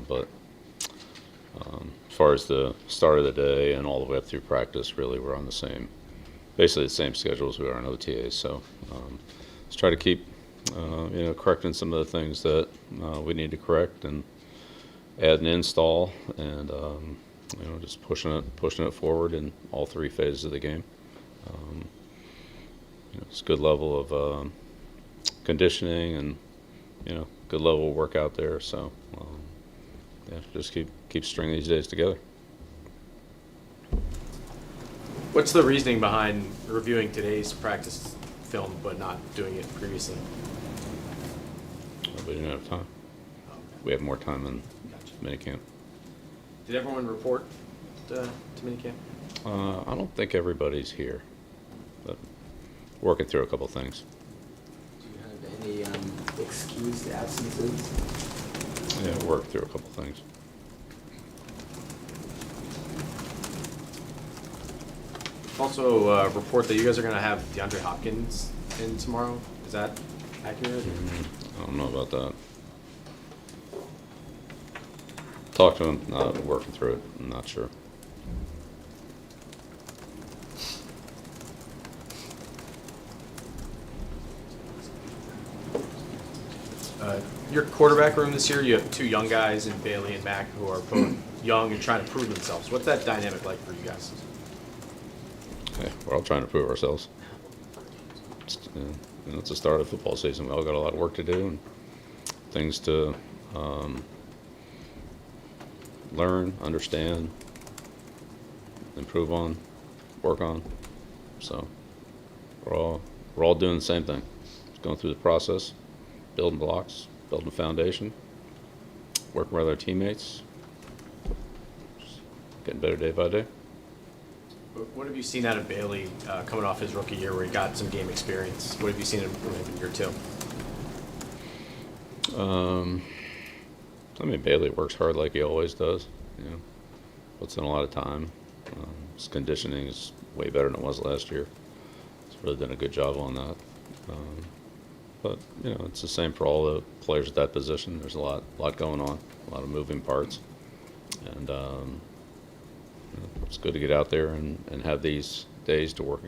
But as far as the start of the day and all the way up through practice, really we're on the same, basically the same schedule as we are on OTAs. So let's try to keep, correcting some of the things that we need to correct and add and install, and just pushing it forward in all three phases of the game. It's a good level of conditioning and good level of work out there. So just keep stringing these days together. What's the reasoning behind reviewing today's practice film but not doing it previously? We didn't have time. We have more time in mini camp. Did everyone report to mini camp? I don't think everybody's here, but working through a couple things. Do you have any excused absences? Yeah, work through a couple things. Also, report that you guys are going to have DeAndre Hopkins in tomorrow. Is that accurate? I don't know about that. Talk to him. Working through it. I'm not sure. Your quarterback room this year, you have two young guys in Bailey and Mack who are both young and trying to prove themselves. What's that dynamic like for you guys? Okay, we're all trying to prove ourselves. It's the start of football season. We all got a lot of work to do and things to learn, understand, improve on, work on. So we're all doing the same thing. Just going through the process, building blocks, building a foundation, working with our teammates, just getting better day by day. What have you seen out of Bailey coming off his rookie year where he got some game experience? What have you seen in year two? Bailey works hard like he always does. Puts in a lot of time. His conditioning is way better than it was last year. He's really done a good job on that. But it's the same for all the players at that position. There's a lot going on, a lot of moving parts, and it's good to get out there and have these days to work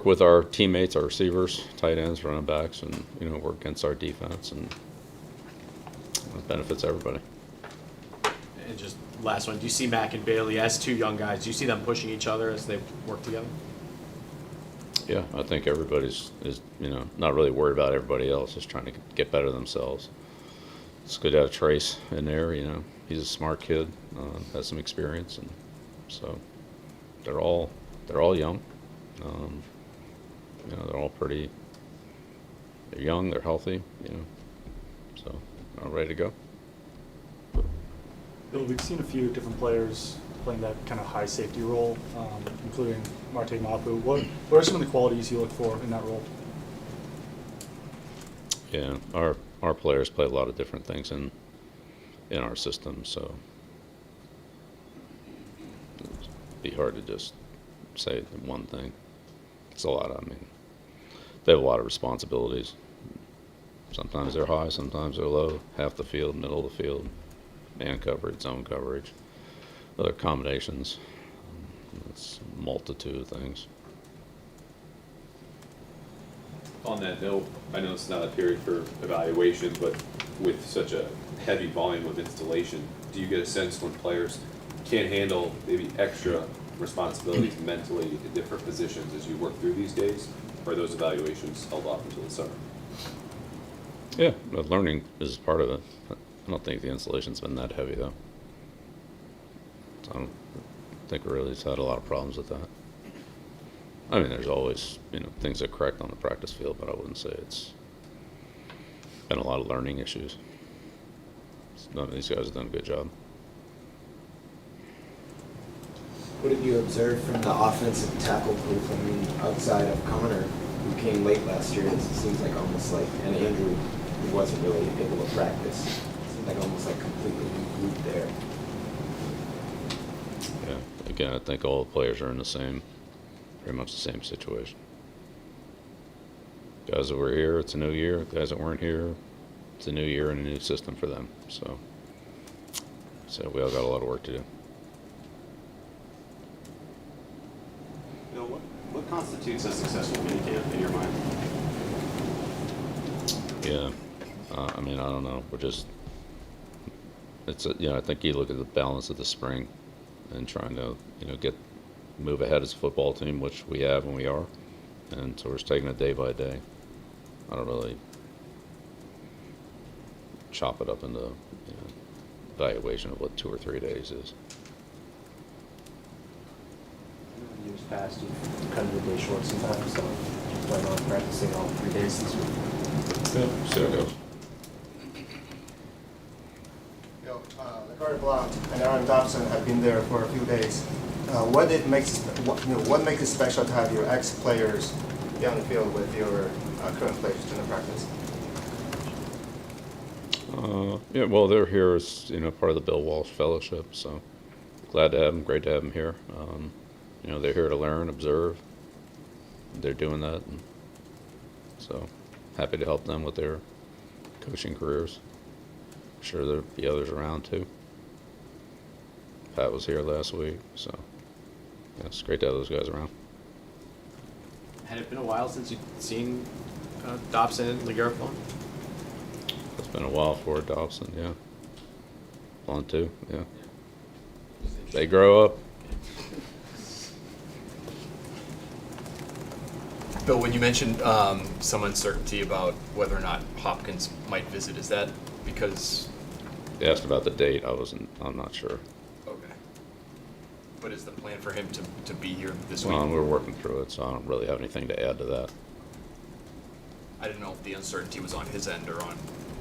with our teammates, our receivers, tight ends, running backs, and work against our defense, and it benefits everybody. And just last one, do you see Mack and Bailey as two young guys? Do you see them pushing each other as they work together? Yeah, I think everybody's is not really worried about everybody else, just trying to get better themselves. It's good to have Trace in there. He's a smart kid, has some experience, and so they're all young. They're all pretty. They're young. They're healthy. So they're all ready to go. Bill, we've seen a few different players playing that kind of high safety role, including Marte Mapu. What are some of the qualities you look for in that role? Yeah, our players play a lot of different things in our system, so it'd be hard to just say one thing. It's a lot. They have a lot of responsibilities. Sometimes they're high, sometimes they're low. Half the field, middle of the field, man coverage, zone coverage, other combinations. It's a multitude of things. On that note, I know it's not a period for evaluation, but with such a heavy volume of installation, do you get a sense when players can't handle maybe extra responsibilities mentally in different positions as you work through these days? Or are those evaluations held off until the summer? Yeah, but learning is part of it. I don't think the installation's been that heavy, though. So I don't think we really had a lot of problems with that. There's always, things that correct on the practice field, but I wouldn't say it's been a lot of learning issues. None of these guys have done a good job. What did you observe from the offensive tackle group? Outside of Connor, who came late last year, it seems like almost like, and Andrew, who wasn't really able to practice, it seemed like almost like completely new group there. Yeah, again, I think all the players are in pretty much the same situation. Guys that were here, it's a new year. Guys that weren't here, it's a new year and a new system for them. So So we all got a lot of work to do. Bill, what constitutes a successful minicamp in your mind? Yeah, I mean, I don't know. We're just, I think you look at the balance of the spring and trying to, move ahead as a football team, which we have and we are. And so we're just taking it day by day. I don't really chop it up into, evaluation of what 2 or 3 days is. In years past, you've cut it a day short sometimes, so why not practicing all 3 days this week? Yeah, see how it goes. Larry Blount and Aaron Dobson have been there for a few days. What makes it special to have your ex-players be on the field with your current players in the practice? Yeah, well, they're here as part of the Bill Walsh Fellowship, so glad to have them. Great to have them here. They're here to learn, observe. They're doing that, and so happy to help them with their coaching careers. I'm sure there'll be others around too. Pat was here last week, so yeah, it's great to have those guys around. Had it been a while since you'd seen Dobson and LeGarrette Blount? It's been a while for Dobson, yeah. Blunt too, yeah. They grow up. Bill, when you mentioned some uncertainty about whether or not Hopkins might visit, is that because? They asked about the date. I'm not sure. Okay. But is the plan for him to be here this week? We're working through it, so I don't really have anything to add to that. I didn't know if the uncertainty was on his end or on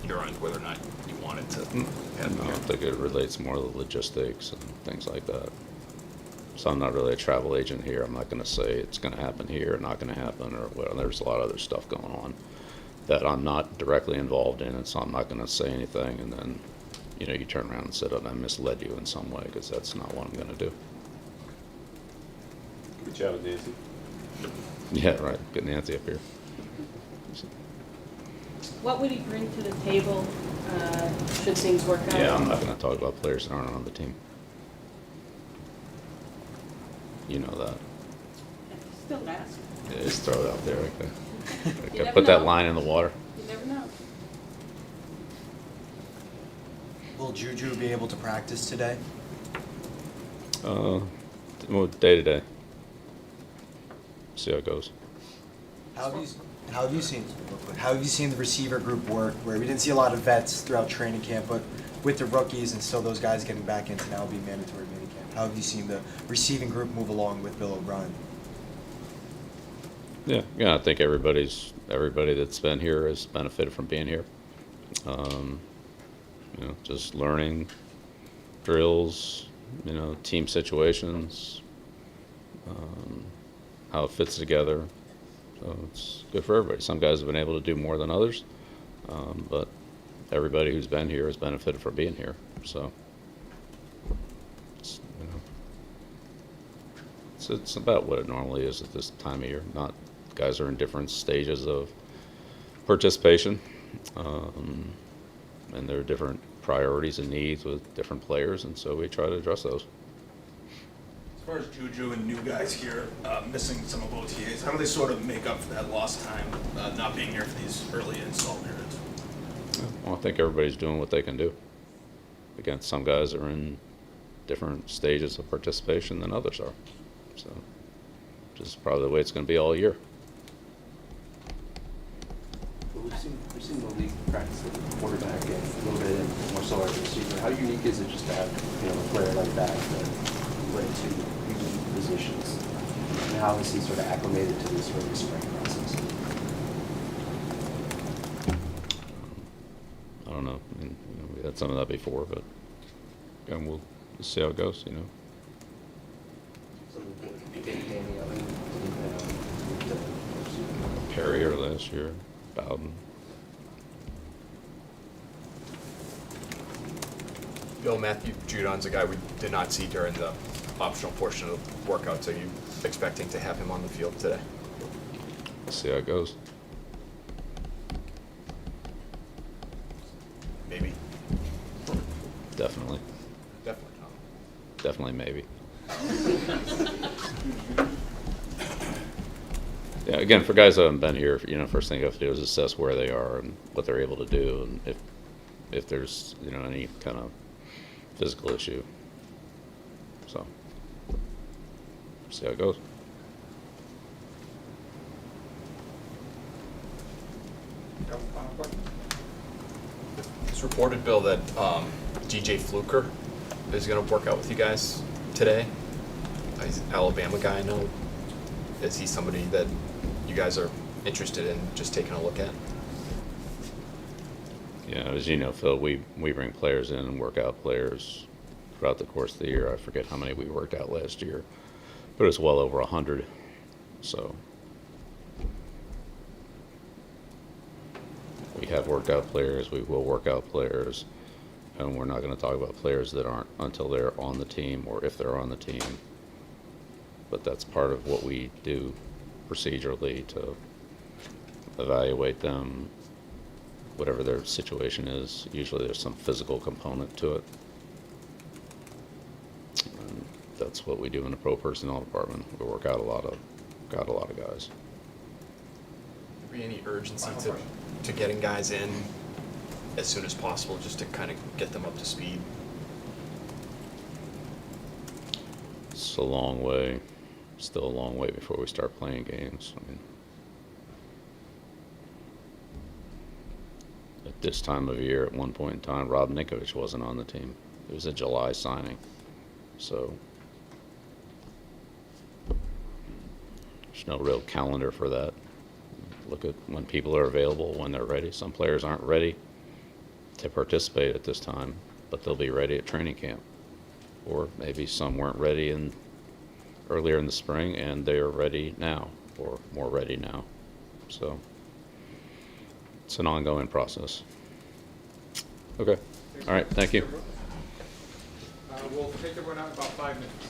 your end, whether or not you wanted to have him No, I here. think it relates more to the logistics and things like that. So I'm not really a travel agent here. I'm not going to say it's going to happen here, not going to happen, or well, there's a lot of other stuff going on that I'm not directly involved in, and so I'm not going to say anything. And then, you turn around and say, "Oh, I misled you in some way," because that's not what I'm going to do. Good job with Nancy. Yeah, right. Get Nancy up here. What would he bring to the table should things work out? Yeah, I'm not going to talk about players that aren't on the team. You know that. Still ask. Yeah, just throw it out there. Okay. You Okay. never Put that know. line in the water. You never know. Will Juju be able to practice today? Well, day to day. See how it goes. How have you seen the receiver group work? Where we didn't see a lot of vets throughout training camp, but with the rookies and still those guys getting back into now being mandatory minicamp. How have you seen the receiving group move along with Bill O'Brien? Yeah, I think everybody that's been here has benefited from being here. Just learning drills, team situations, how it fits together. So it's good for everybody. Some guys have been able to do more than others, but everybody who's been here has benefited from being here. So it's about what it normally is at this time of year. Not guys are in different stages of participation, and there are different priorities and needs with different players, and so we try to address those. As far as Juju and new guys here missing some of OTAs, how do they sort of make up for that lost time not being here for these early install periods? Well, I think everybody's doing what they can do. Again, some guys are in different stages of participation than others are. So, which is probably the way it's going to be all year. But we've seen the league practice with the quarterback and a little bit more so as a receiver. How unique is it just to have a player like that that play two unique positions? And how is he sort of acclimated to this early spring process? I don't know. I mean, we had some of that before, but again, we'll see how it goes. Perry or last year, Bowden. Bill, Matthew Judon's a guy we did not see during the optional portion of the workout. So you expecting to have him on the field today? See how it goes. Maybe. Definitely. Definitely not. Definitely maybe. Yeah, again, for guys that haven't been here, first thing you have to do is assess where they are and what they're able to do, and if there's any kind of physical issue. So, see how it goes. It's reported, Bill, that DJ Fluker is going to work out with you guys today. He's an Alabama guy, I know. Is he somebody that you guys are interested in just taking a look at? Yeah, as you know, Phil, we bring players in and work out players throughout the course of the year. I forget how many we worked out last year, but it was well over 100. So we have worked out players, we will work out players, and we're not going to talk about players that aren't until they're on the team or if they're on the team. But that's part of what we do procedurally to evaluate them, whatever their situation is. Usually there's some physical component to it. And that's what we do in the pro personnel department. We work out a lot of guys. Be any urgency to getting guys in as soon as possible, just to kind of get them up to speed? It's a long way, still a long way before we start playing games. I mean, at this time of year, at one point in time, Rob Ninkovich wasn't on the team. It was a July signing, so there's no real calendar for that. Look at when people are available, when they're ready. Some players aren't ready to participate at this time, but they'll be ready at training camp. Or maybe some weren't ready earlier in the spring and they're ready now, or more ready now. So it's an ongoing process. Okay. All right. Thank you. We'll take everyone out in about 5 minutes.